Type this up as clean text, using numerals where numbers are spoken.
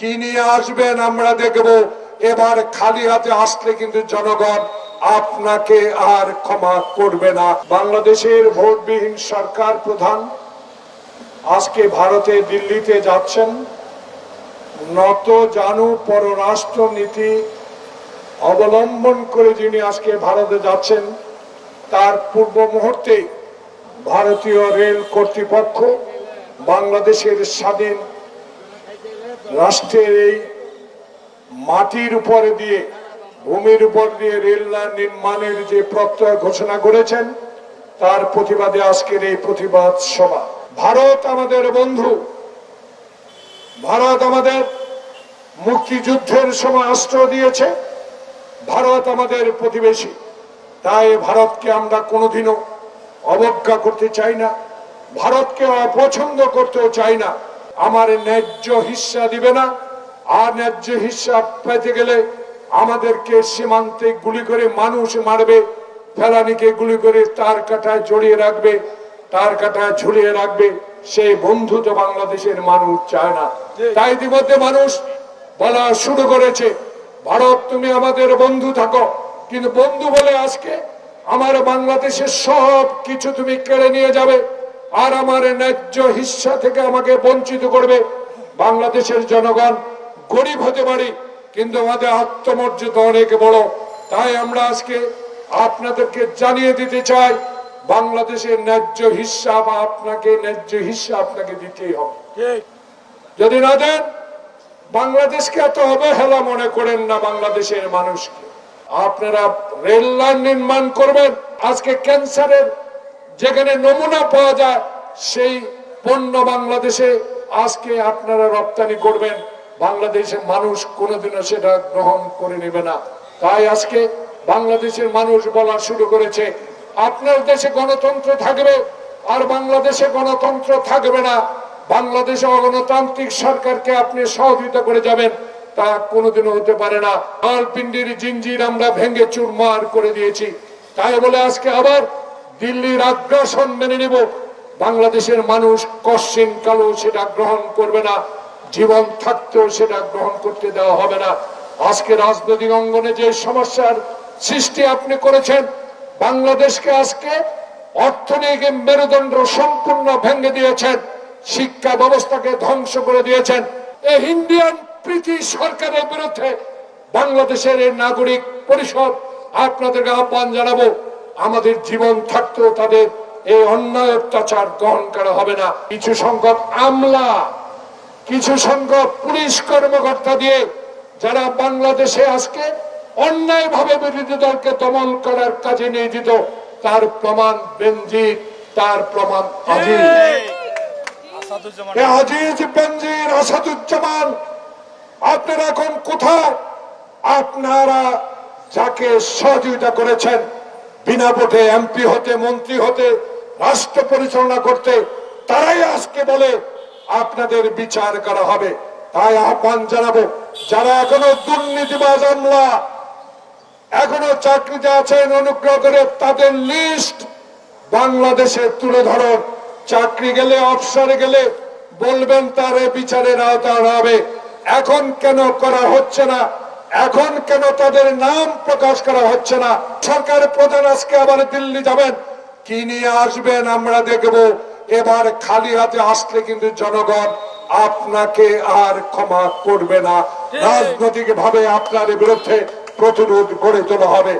কি নিয়ে আসবেন আমরা দেখব। এবার খালি হাতে আসলে কিন্তু জনগণ আপনাকে আর ক্ষমা করবে না। বাংলাদেশের ভোটবিহীন সরকার প্রধান আজকে ভারতে দিল্লিতে যাচ্ছেন। নত জানু পররাষ্ট্র নীতি অবলম্বন করে যিনি আজকে ভারতে যাচ্ছেন, তার পূর্ব মুহূর্তে ভারতীয় রেল কর্তৃপক্ষ বাংলাদেশের স্বাধীন রাষ্ট্রের এই মাটির উপরে দিয়ে, ভূমির উপর দিয়ে রেল লাইন নির্মাণের যে প্রত্যয় ঘোষণা করেছেন, তার প্রতিবাদে আজকের এই প্রতিবাদ সভা। ভারত আমাদের বন্ধু, ভারত আমাদের মুক্তিযুদ্ধের সময় অস্ত্র দিয়েছে, ভারত আমাদের প্রতিবেশী। তাই ভারতকে আমরা কোনোদিনও অবজ্ঞা করতে চাই না, ভারতকে অপছন্দ করতেও চাই না। আমার ন্যায্য হিস্সা দিবে না, আর ন্যায্য হিস্সা পেতে গেলে আমাদেরকে সীমান্তে গুলি করে মানুষ মারবে, ফেলানিকে গুলি করে তার কাঁটায় জড়িয়ে রাখবে, তার কাঁটায় ঝুলিয়ে রাখবে। সেই বন্ধু তো বাংলাদেশের মানুষ চায় না। তাই ইতিমধ্যে মানুষ বলা শুরু করেছে, ভারত তুমি আমাদের বন্ধু থাকো, কিন্তু বন্ধু বলে আজকে আমার বাংলাদেশের সব কিছু তুমি কেড়ে নিয়ে যাবে আর আমার ন্যায্য হিস্সা থেকে আমাকে বঞ্চিত করবে। বাংলাদেশের জনগণ গরিব হতে পারি, কিন্তু আমাদের আত্মমর্যাদা অনেক বড়। তাই আমরা আজকে আপনাদেরকে জানিয়ে দিতে চাই, বাংলাদেশের ন্যায্য হিস্সা বা আপনাকে ন্যায্য হিস্সা আপনাকে দিতেই হবে। যদি না দেন, বাংলাদেশকে এত অবহেলা মনে করেন না বাংলাদেশের মানুষকে। আপনারা রেল লাইন নির্মাণ করবেন, আজকে ক্যান্সারের যেখানে নমুনা পাওয়া যায় সেই পণ্য বাংলাদেশে আজকে আপনারা রপ্তানি করবেন। বাংলাদেশের মানুষ কোনোদিনও সেটা গ্রহণ করে নেবে না। তাই আজকে বাংলাদেশের মানুষ বলা শুরু করেছে, আপনার দেশে গণতন্ত্র থাকবে আর বাংলাদেশে গণতন্ত্র থাকবে না। বাংলাদেশে অগণতান্ত্রিক সরকারকে আপনি সহযোগিতা করে যাবেন, তা কোনোদিনও হতে পারে না। রাওয়ালপিন্ডির জিঞ্জির আমরা ভেঙে চুরমার করে দিয়েছি। তাই বলে আজকে আবার দিল্লির আগ্রাসন মেনে নেব, বাংলাদেশের মানুষ কশ্চিন কালেও সেটা গ্রহণ করবে না, জীবন থাকতেও সেটা গ্রহণ করতে দেওয়া হবে না। আজকে রাজনৈতিক অঙ্গনে যে সমস্যার সৃষ্টি আপনি করেছেন, বাংলাদেশকে আজকে অর্থনৈতিক মেরুদণ্ড সম্পূর্ণ ভেঙে দিয়েছেন, শিক্ষা ব্যবস্থাকে ধ্বংস করে দিয়েছেন। এই ইন্ডিয়ান প্রীতি সরকারের বিরুদ্ধে বাংলাদেশের এই নাগরিক পরিষদ আপনাদেরকে আহ্বান জানাবো, আমাদের জীবন থাকতেও তাদের এই অন্যায় অত্যাচার গ্রহণ করা হবে না। কিছু সংখ্যক আমলা, কিছু সংখ্যক পুলিশ কর্মকর্তা দিয়ে যারা বাংলাদেশে আজকে অন্যায় ভাবে বিরোধী দলকে দমন করার কাজে নিয়োজিত, তার প্রমাণ বেনজির, তার প্রমাণ আজিজ বেনজির, আসাদুজ্জামান। আপনারা এখন কোথায়? আপনারা যাকে সহযোগিতা করেছেন বিনা ভোটে এমপি হতে, মন্ত্রী হতে, রাষ্ট্র পরিচালনা করতে, তারাই আজকে বলে আপনাদের বিচার করা হবে। তাই আহ্বান জানাবো, যারা এখনো দুর্নীতিবাজ আমলা এখনো চাকরিতে আছেন, অনুগ্রহ করে তাদের লিস্ট বাংলাদেশে তুলে ধরুন। চাকরি গেলে, অফিসারে গেলে বলবেন তার বিচারের আওতায় হবে। এখন কেন করা হচ্ছে না? এখন কেন তাদের নাম প্রকাশ করা হচ্ছে না? সরকার প্রধান আজকে আবার দিল্লি যাবেন, কি নিয়ে আসবেন আমরা দেখব। এবার খালি হাতে আসলে কিন্তু জনগণ আপনাকে আর ক্ষমা করবে না। রাজনৈতিক ভাবে আপনার বিরুদ্ধে প্রতিরোধ গড়ে তোলা হবে।